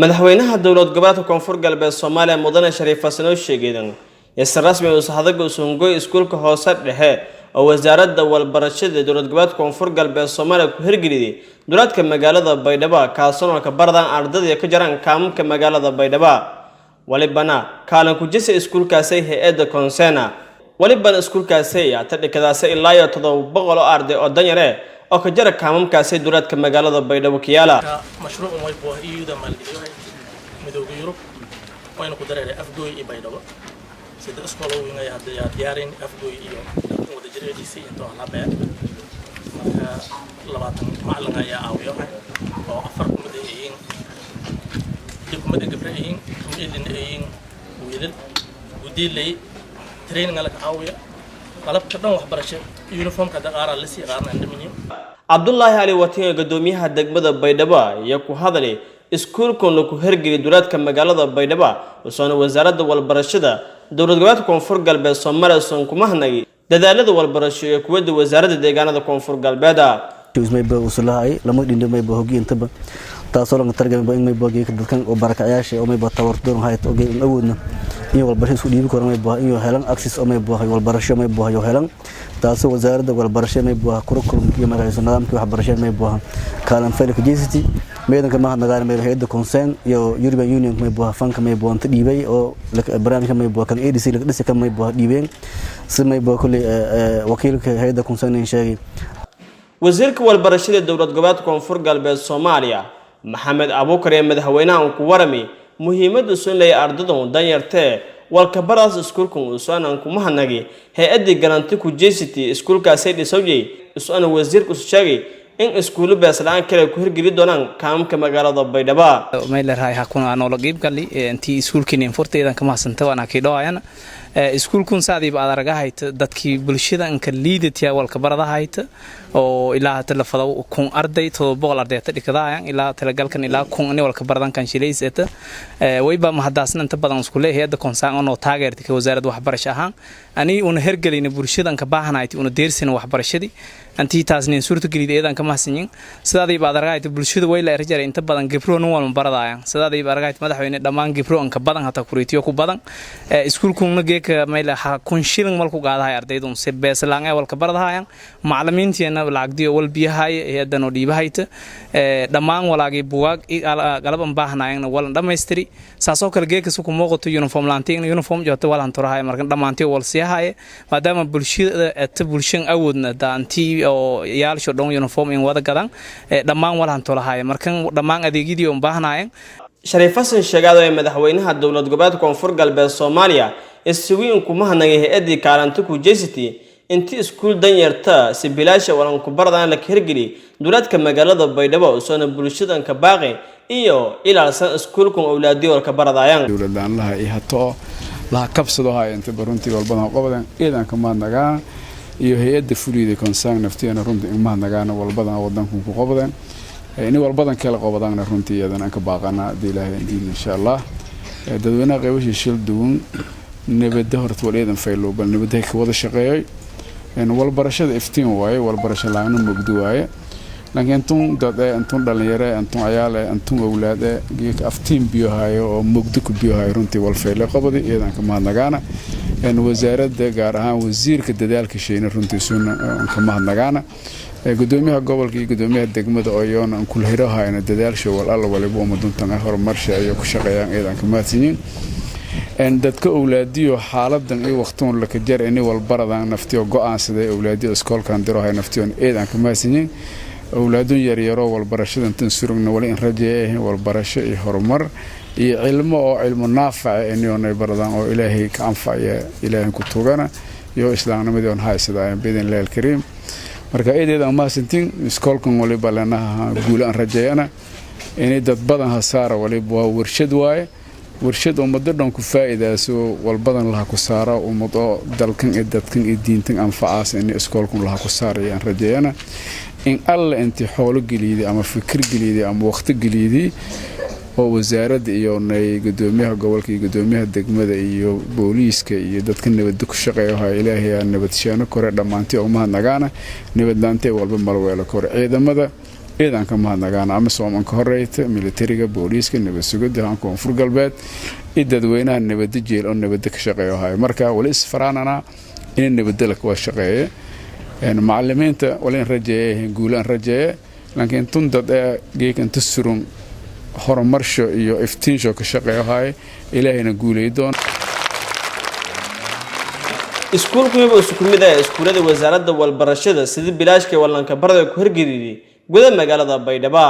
madaxweynaha dowlad goboleedka koonfur galbeed Soomaaliya mudane Shariif Xasan oo sheegay isla rasmi ah saxaafadda Soomaaliya iskuulka hoose dhexe oo wasaaradda walbarashada dowlad goboleedka koonfur galbeed Soomaaliya ku hirgeliyay duleedka magaalada Baydhabo kaasoo ka bardan ardayda ka jiraan kaamka magaalada Baydhabo walibana kaalin ku jisa iskuulkaasi hay'adda Consena walibana iskuulkaasi ta dhikadaas ilaa 700 arday oo danyare oo ka jira kaamamkaasi duleedka magaalada Baydhabo kiyaala مشروع ما يبغى يودا مالجيو مدوق يوروب وين قدر على أفدوي إبايدوا سيد أسكولو وين يا ديارين أفدوي يو ودجري دي سي إنتو على بعض لبعضهم معلنا يا أويو أو أفرق مدين يكون مدين قبرين مدين أين ويدل ودي لي ترين على أويا قلب كذا وحبرشة يونيفورم كذا قارة لسي قارنا عندنا Abdullahi Ali Watiga gadoomiyaha degmada Baydhabo ayaa ku hadlay iskuulkan lagu hirgeliyay duleedka magaalada Baydhabo oo wasaaradda walbarashada dowlad goboleedka koonfur galbeed Soomaaliya kuma hanagay dadaalada walbarasho ee kuwada wasaaradda deegaanada koonfur galbeed ismay baa usulahay lama dhindamay baa hoggiyintaba taasoo laga tarjumay in may boogay dadkan oo barakacayaasha oo may baa tawardoon hay'ad oo awoodna in walbarasho isku dhiibi karo may baa in helan access oo may baa walbarasho may baa helan taasoo wasaaradda walbarashada may baa curriculum iyo magaalada nidaamka waxbarashada may baa kaalan faylka JCT meedanka ma hadnagaan may hay'adda Consent iyo European Union may baa fanka may baa inta dhiibay oo barnaamijka may baa kan ADC laga dhisay kan may baa dhiibeen si may baa kulli wakiilka hay'adda Consent in sheegay wasiirka walbarashada dowlad goboleedka koonfur galbeed Soomaaliya Maxamed Abuukar ee madaxweynaha ku waramay muhiimadda sunnay ardayda danyartee walka baraas iskuulkan uu soo kuma hanagay hay'adda garanti ku jeesitay iskuulkaasi dhisayay isoo wasiirku sheegay in iskuul beeslaan kale ku hirgeli doonaan kaamka magaalada Baydhabo ma ilaahay ha kuna noolo qeyb gali intii iskuulkiin furteedan kama santa wana ka dhaayana iskuulkun saadiib aad aragahayt dadkii bulshada anka liidatiya walka baradahaayt oo ilaa talafada kun arday 700 arday ta dhikadaayaan ilaa talagalkan ilaa kun ani walka baradan kan shileysata wayba ma hadaasna inta badan isku leeyahay Consent oo taageertay ka wasaaradda waxbarashada ahaan ani una hergelina bulshada anka baahanayti una deersin waxbarashadii antii taasnin suurta galideedan kama hasanyin sidaadii baad aragayt bulshada way la rajay inta badan gibro noo walma baradaayaan sidaadii baad aragayt madaxweyne dhamaan gibro anka badan hata kuriitiyo ku badan iskuulkuna geeka mayla ha kun shilin malku qaadahay ardaydun si beeslaan ay walka baradaayaan macallimiintiina lacagdiyo wal biyahay hay'adan oo dhiibahayta dhamaan walaagii buugaag galaban baahnaayeen wal dhameystiri saasoo kale geeka su ku muuqato uniform laantiin uniform joogto walan turahay marka dhamaantii wal siyahay maadaama bulshada awoodna daantii oo yaalsho dhoon uniform in wada gadan dhamaan walan tulahay markan dhamaan adeegyadii oo baahnaayeen Shariif Xasan sheegay ee madaxweynaha dowlad goboleedka koonfur galbeed Soomaaliya iswiin kuma hanagay hay'adda kaalinta ku jeesitay intii iskuul danyarta si bilaash walan ku bardaan la hirgeliyay duleedka magaalada Baydhabo oo bulshada ka baaqay iyo ilaalsan iskuulkan awlaadii walka baradaayaan dowladdan laha ay hato la kabsado hay inta baruntii walbana qobadan eedan kama nagaa iyo hay'adda fuliida Consent naftiina runtii in ma nagaan walbana wadanku ku qobadan in walbadan kala qobadan runtii eedan ka baaqana ilaahay insha Allah dadweynaha qaybasha shil duwan nabadda horta waleedan faylo bal nabadda ka wada shaqeeyay in walbarashada iftiin waaye walbarasho laana mugdi waaye laakiin tun dhalinyaro antun ayaale antun awlaade geek aftiin biyo hayo oo mugdi ku biyo hayo runtii wal faylo qabadi eedan ka mahadnagaana in wasaaradda gaar ahaan wasiirka dadaalka sheeyna runtii suuna ka mahadnagaana gudoomiyaha gobolka iyo gudoomiyaha degmada oo yoon aan kula hiraahayna dadaalsho wal alla waliba ummaduntan horumarsha ay ku shaqeeyaan eedan ka mahadsiin en dadka awlaadiyo xaaladan iyo waqtoon la ka jar inay wal baradaan naftiyo go'aansaday awlaadiyo iskoolkan dirahay naftiyoon eedan ka mahadsiin awlaadun yar yar oo wal barashada tan surugna wali in rajeeyay wal barasho iyo horumar iyo cilmo naafac inay baradaan oo ilaahay ka anfacaya ilaahay ku tugana iyo islaamnimada oo haysadaa bidin leel kariim marka eedeedan ma santin iskoolkan wali balanaha guul aan rajeeyana inay dad badan hasaara wali warshad waaye warshad ummadda dhan ku faa'iideyso walbadan laha ku saara ummado dalkan iyo dadkan iyo diintan anfacaas in iskoolkan laha ku saarayaan rajeeyana in alla intii xoolo galiidi ama fikir galiidi ama waqti galiidi oo wasaaradda iyo gudoomiyaha gobolka iyo gudoomiyaha degmada iyo booliiska iyo dadka nabadda ku shaqeeya ilaahay nabad sheeno kore dhamaantii oo mahadnagaana nabad laantay walba malweelo kore ciidamada إذا كان ما نجانا أمسوا من كهريت ميليتريga booliiska nabad sugidda aan koonfur galbeed dadweynaha nabad jeel oo nabad ka shaqeeyo hay marka wali isfaraanana in nabad la ku shaqeeyo een macallimiinta wali rajeeyeen guulaan rajeeye laakiin tun dad geekan tasurun horumarsho iyo iftiinsho ka shaqeeyo hay ilaahayna guuleey doon iskuulku wuxuu isku mid yahay iskuulada wasaaradda walbarashada sidii bilaashka wallanka barada ku hirgeliyay gudaha magaalada Baydhabo.